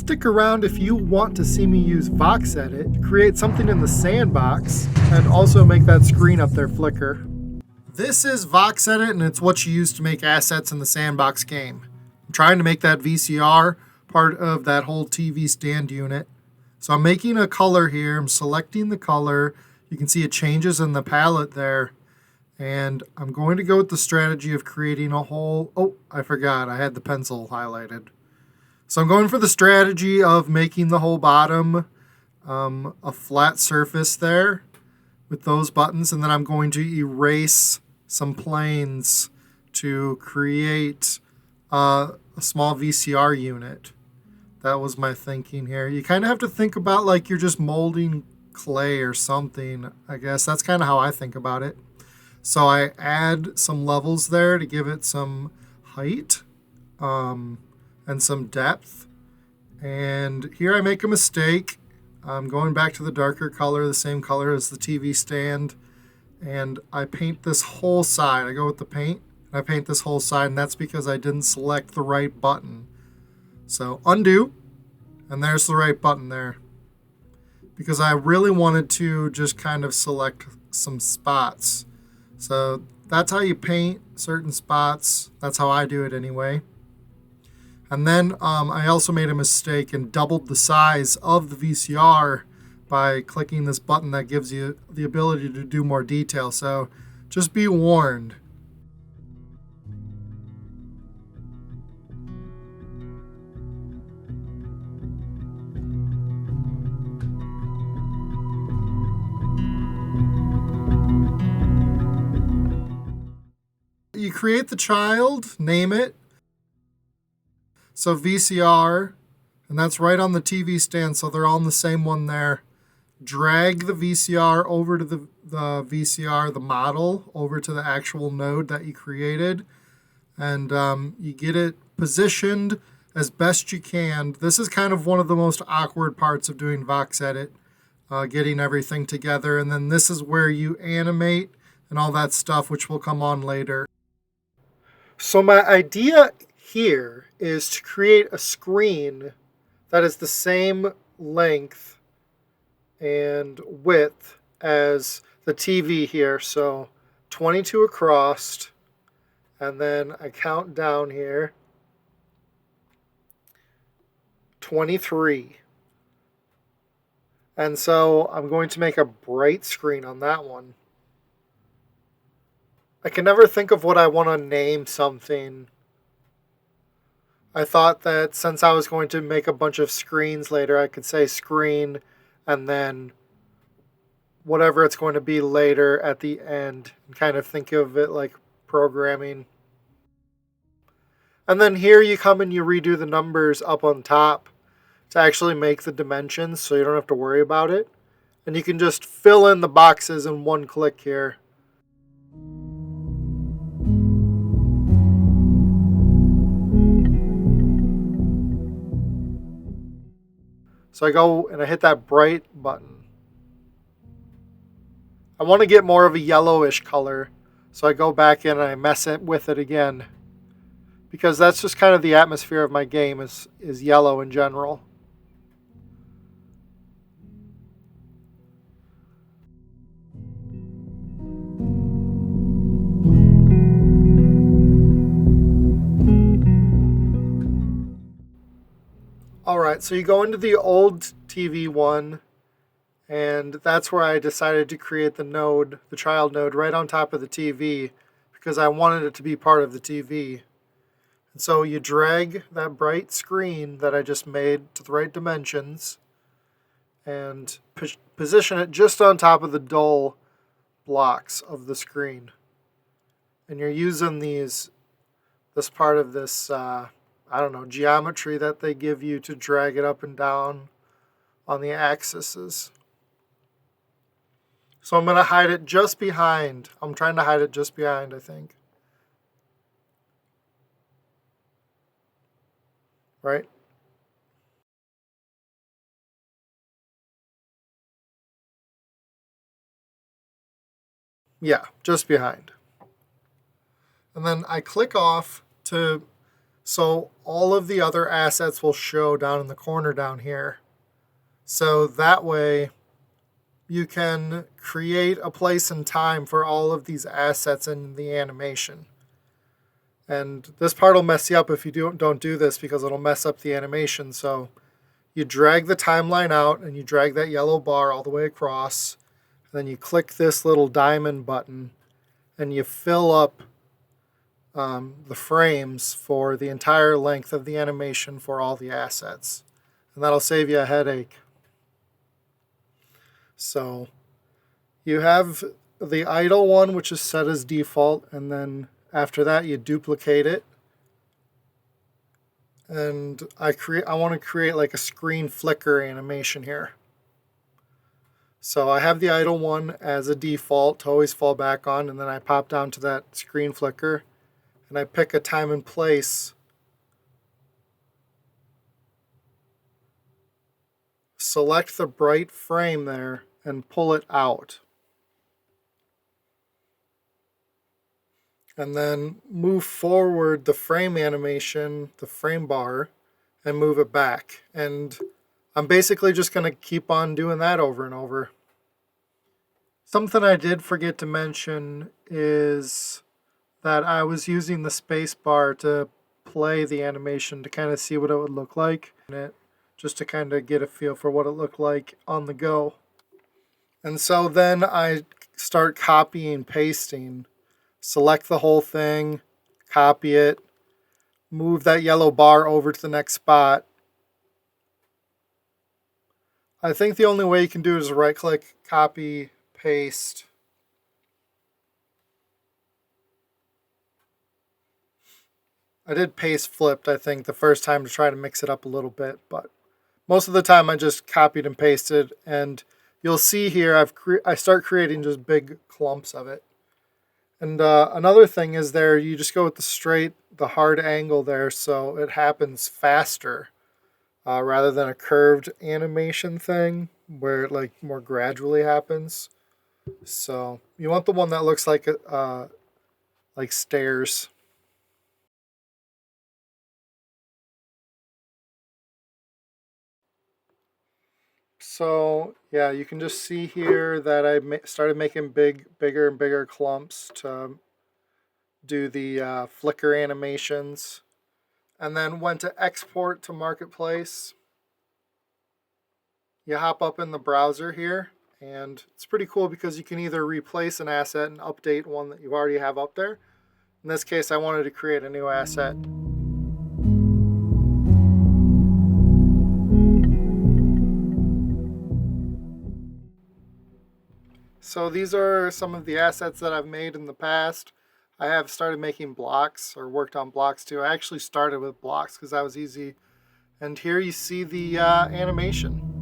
stick around if you want to see me use VoxEdit to create something in the Sandbox and also make that screen up there flicker. This is VoxEdit, and it's what you use to make assets in the Sandbox game. I'm trying to make that VCR part of that whole TV stand unit. So I'm making a color here. I'm selecting the color. You can see it changes in the palette there. And I'm going to go with the strategy of creating a whole... Oh, I forgot. I had the pencil highlighted. So I'm going for the strategy of making the whole bottom a flat surface there with those buttons. And then I'm going to erase some planes to create a small VCR unit. That was my thinking here. You kind of have to think about like you're just molding clay or something, I guess. That's kind of how I think about it. So I add some levels there to give it some height and some depth. And here I make a mistake. I'm going back to the darker color, the same color as the TV stand. And I paint this whole side. I go with the paint, and I paint this whole side, and that's because I didn't select the right button. So undo, and there's the right button there. Because I really wanted to just kind of select some spots. So that's how you paint certain spots. That's how I do it anyway. And then I also made a mistake and doubled the size of the VCR by clicking this button that gives you the ability to do more detail. So just be warned. You create the child, name it. So VCR, and that's right on the TV stand, so they're all in the same one there. Drag the VCR over to the VCR, the model, over to the actual node that you created. And you get it positioned as best you can. This is kind of one of the most awkward parts of doing VoxEdit, getting everything together. And then this is where you animate and all that stuff, which will come on later. So my idea here is to create a screen that is the same length and width as the TV here. So 22 across, and then I count down here, 23. And so I'm going to make a bright screen on that one. I can never think of what I want to name something. I thought that since I was going to make a bunch of screens later, I could say screen and then whatever it's going to be later at the end, and kind of think of it like programming. And then here you come and you redo the numbers up on top to actually make the dimensions so you don't have to worry about it. And you can just fill in the boxes in one click here. So I go and I hit that bright button. I want to get more of a yellowish color. So I go back in and I mess it with it again. Because that's just kind of the atmosphere of my game is yellow in general. Alright, so you go into the old TV one, and that's where I decided to create the node, the child node, right on top of the TV, because I wanted it to be part of the TV. And so you drag that bright screen that I just made to the right dimensions, and position it just on top of the dull blocks of the screen. And you're using this part of this geometry that they give you to drag it up and down on the axes. So I'm going to hide it just behind. I'm trying to hide it just behind, I think. Right? Yeah, just behind. And then I click off to So all of the other assets will show down in the corner down here. So that way you can create a place and time for all of these assets in the animation. And this part will mess you up if you don't do this, because it'll mess up the animation. So you drag the timeline out and you drag that yellow bar all the way across. And then you click this little diamond button and you fill up the frames for the entire length of the animation for all the assets. And that'll save you a headache. So you have the idle one, which is set as default, and then after that you duplicate it. And I want to create like a screen flicker animation here. So I have the idle one as a default to always fall back on, and then I pop down to that screen flicker and I pick a time and place. Select the bright frame there and pull it out. And then move forward the frame animation, the frame bar, and move it back. And I'm basically just going to keep on doing that over and over. Something I did forget to mention is that I was using the space bar to play the animation to kind of see what it would look like in it, just to kind of get a feel for what it looked like on the go. And so then I start copying, pasting. Select the whole thing, copy it, move that yellow bar over to the next spot. I think the only way you can do it is right click, copy, paste. I did paste flipped, I think, the first time to try to mix it up a little bit, but most of the time I just copied and pasted, and you'll see here I start creating just big clumps of it. And another thing is there, you just go with the hard angle there, so it happens faster rather than a curved animation thing where it like more gradually happens. So you want the one that looks like stairs. So yeah, you can just see here that I started making bigger and bigger clumps to do the flicker animations, and then went to export to Marketplace. You hop up in the browser here, and it's pretty cool because you can either replace an asset and update one that you already have up there. In this case, I wanted to create a new asset. So these are some of the assets that I've made in the past. I have started making blocks, or worked on blocks too. I actually started with blocks because that was easy. And here you see the animation.